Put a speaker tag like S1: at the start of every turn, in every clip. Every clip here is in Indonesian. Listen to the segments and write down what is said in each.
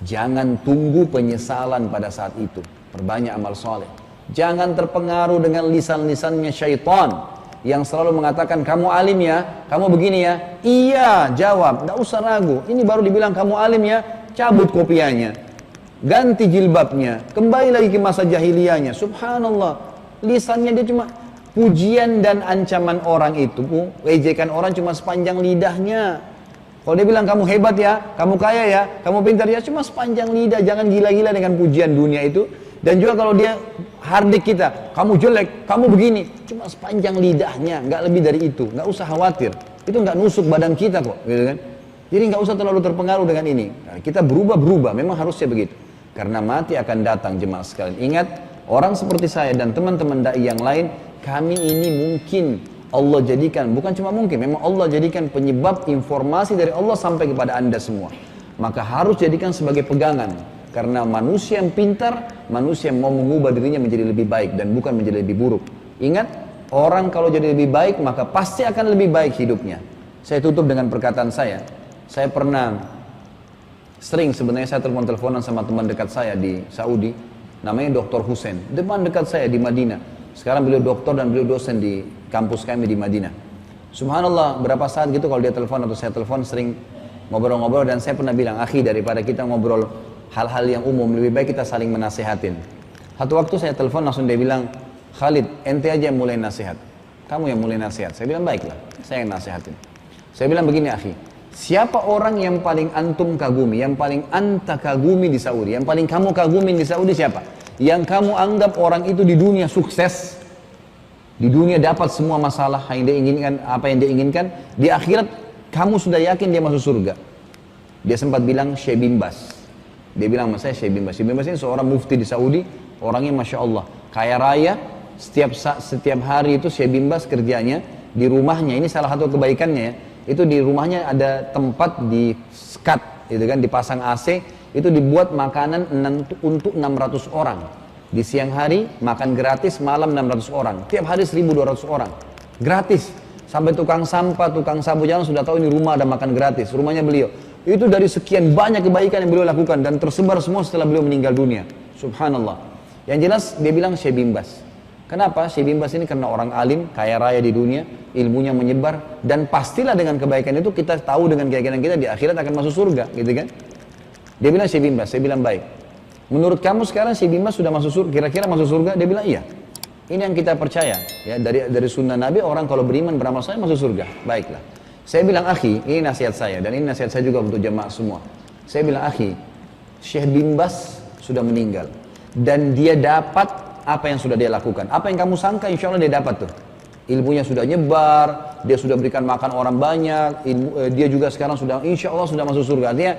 S1: Jangan tunggu penyesalan pada saat itu. Perbanyak amal soleh. Jangan terpengaruh dengan lisan-lisannya syaitan yang selalu mengatakan, kamu alim ya, kamu begini ya. Iya, jawab, tidak usah ragu. Ini baru dibilang kamu alim ya, cabut kopiahnya, ganti jilbabnya, kembali lagi ke masa jahiliyahnya. Subhanallah, lisannya dia cuma pujian dan ancaman orang itu, ejekan orang cuma sepanjang lidahnya. Kalau dia bilang kamu hebat ya, kamu kaya ya, kamu pintar ya, cuma sepanjang lidah. Jangan gila-gila dengan pujian dunia itu. Dan juga kalau dia hardik kita, kamu jelek, kamu begini, cuma sepanjang lidahnya, nggak lebih dari itu. Nggak usah khawatir, itu nggak nusuk badan kita kok, gitu kan? Jadi nggak usah terlalu terpengaruh dengan ini. Nah, kita berubah, memang harusnya begitu. Karena mati akan datang, jemaah sekalian. Ingat, orang seperti saya dan teman-teman dai yang lain, kami ini mungkin Allah jadikan, bukan cuma mungkin, memang Allah jadikan penyebab informasi dari Allah sampai kepada anda semua. Maka harus jadikan sebagai pegangan. Karena manusia yang pintar, manusia yang mau mengubah dirinya menjadi lebih baik dan bukan menjadi lebih buruk. Ingat, orang kalau jadi lebih baik, maka pasti akan lebih baik hidupnya. Saya tutup dengan perkataan saya. Saya pernah, sering sebenarnya saya telepon-teleponan sama teman dekat saya di Saudi, namanya Dr. Hussein. Teman dekat saya di Madinah. Sekarang beliau doktor dan beliau dosen di kampus kami di Madinah. Subhanallah, berapa saat gitu kalau dia telepon atau saya telepon sering ngobrol-ngobrol, dan saya pernah bilang, akhi, daripada kita ngobrol hal-hal yang umum, lebih baik kita saling menasehatin. Satu waktu saya telepon langsung dia bilang, Khalid, ente aja yang mulai nasihat. Kamu yang mulai nasihat. Saya bilang, baiklah, saya yang nasihatin. Saya bilang begini, akhi, siapa orang yang paling antum kagumi, yang paling anta kagumi di Saudi, yang paling kamu kagumi di Saudi siapa? Yang kamu anggap orang itu di dunia sukses, di dunia dapat semua masalah yang dia inginkan, apa yang dia inginkan, di akhirat kamu sudah yakin dia masuk surga. Dia sempat bilang Syekh bin Baz. Dia bilang sama saya Syekh bin Baz. Syekh bin Baz ini seorang mufti di Saudi, orangnya Masya Allah, kaya raya. Setiap hari itu Syekh bin Baz kerjanya di rumahnya, ini salah satu kebaikannya ya, itu di rumahnya ada tempat di skat, gitu kan, dipasang AC, itu dibuat makanan untuk 600 orang. Di siang hari makan gratis, malam 600 orang, tiap hari 1.200 orang, gratis. Sampai tukang sampah, tukang sapu jalan sudah tahu ini rumah ada makan gratis, rumahnya beliau. Itu dari sekian banyak kebaikan yang beliau lakukan dan tersebar semua setelah beliau meninggal dunia. Subhanallah. Yang jelas dia bilang Syekh bin Baz. Kenapa? Syekh bin Baz ini karena orang alim, kaya raya di dunia, ilmunya menyebar, dan pastilah dengan kebaikan itu kita tahu dengan keyakinan kita di akhirat akan masuk surga, gitu kan? Dia bilang Syekh bin Baz, saya bilang baik. Menurut kamu sekarang Syekh bin Baz sudah masuk surga, kira-kira masuk surga? Dia bilang iya. Ini yang kita percaya, ya, dari sunnah Nabi, orang kalau beriman beramal saleh masuk surga. Baiklah. Saya bilang, akhi, ini nasihat saya, dan ini nasihat saya juga untuk jemaah semua. Saya bilang, akhi, Syekh bin Baz sudah meninggal, dan dia dapat apa yang sudah dia lakukan. Apa yang kamu sangka, insya Allah dia dapat tuh. Ilmunya sudah nyebar, dia sudah berikan makan orang banyak, dia juga sekarang sudah, insya Allah sudah masuk surga. Artinya,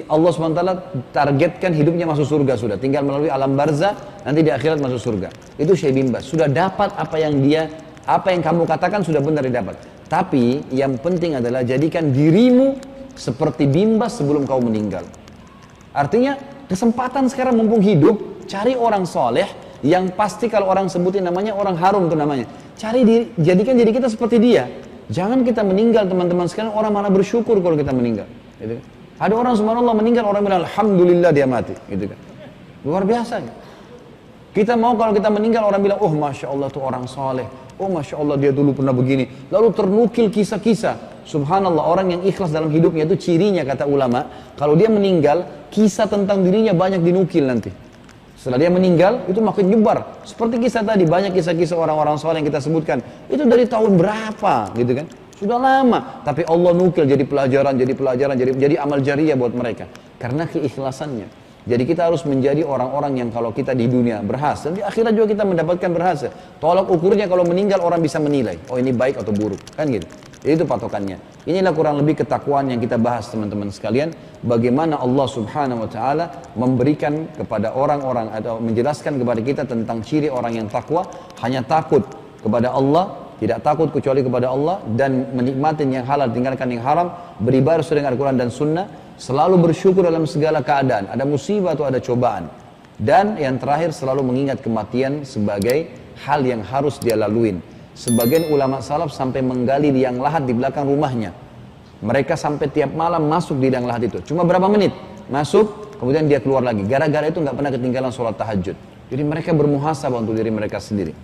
S1: Allah SWT targetkan hidupnya masuk surga sudah. Tinggal melalui alam barzah, nanti di akhirat masuk surga. Itu Syekh bin Baz, sudah dapat apa yang kamu katakan sudah benar didapat. Tapi yang penting adalah jadikan dirimu seperti bin Baz sebelum kau meninggal. Artinya kesempatan sekarang mumpung hidup, cari orang soleh yang pasti kalau orang sebutin namanya orang harum tuh namanya. Jadikan diri kita seperti dia. Jangan kita meninggal teman-teman sekalian, orang malah bersyukur kalau kita meninggal. Gitu kan? Ada orang subhanallah meninggal, orang bilang alhamdulillah dia mati. Gitu kan? Luar biasa. Kita mau kalau kita meninggal orang bilang, oh Masya Allah tuh orang soleh. Oh Masya Allah dia dulu pernah begini. Lalu ternukil kisah-kisah. Subhanallah, orang yang ikhlas dalam hidupnya itu cirinya kata ulama. Kalau dia meninggal, kisah tentang dirinya banyak dinukil nanti. Setelah dia meninggal, itu makin nyebar. Seperti kisah tadi, banyak kisah-kisah orang-orang soleh yang kita sebutkan. Itu dari tahun berapa gitu kan. Sudah lama. Tapi Allah nukil jadi pelajaran, jadi amal jariyah buat mereka. Karena keikhlasannya. Jadi kita harus menjadi orang-orang yang kalau kita di dunia berhasil, di akhirat juga kita mendapatkan berhasil. Tolak ukurnya kalau meninggal orang bisa menilai, oh ini baik atau buruk, kan gitu. Jadi itu patokannya. Inilah kurang lebih ketakwaan yang kita bahas teman-teman sekalian. Bagaimana Allah Subhanahu Wa Taala memberikan kepada orang-orang atau menjelaskan kepada kita tentang ciri orang yang takwa, hanya takut kepada Allah, tidak takut kecuali kepada Allah, dan menikmati yang halal, tinggalkan yang haram, beribadah sesuai dengan Al-Quran dan Sunnah. Selalu bersyukur dalam segala keadaan, ada musibah atau ada cobaan. Dan yang terakhir selalu mengingat kematian sebagai hal yang harus dia laluin. Sebagian ulama salaf sampai menggali liang lahat di belakang rumahnya. Mereka sampai tiap malam masuk di liang lahat itu. Cuma berapa menit? Masuk, kemudian dia keluar lagi. Gara-gara itu nggak pernah ketinggalan sholat tahajud. Jadi mereka bermuhasabah untuk diri mereka sendiri.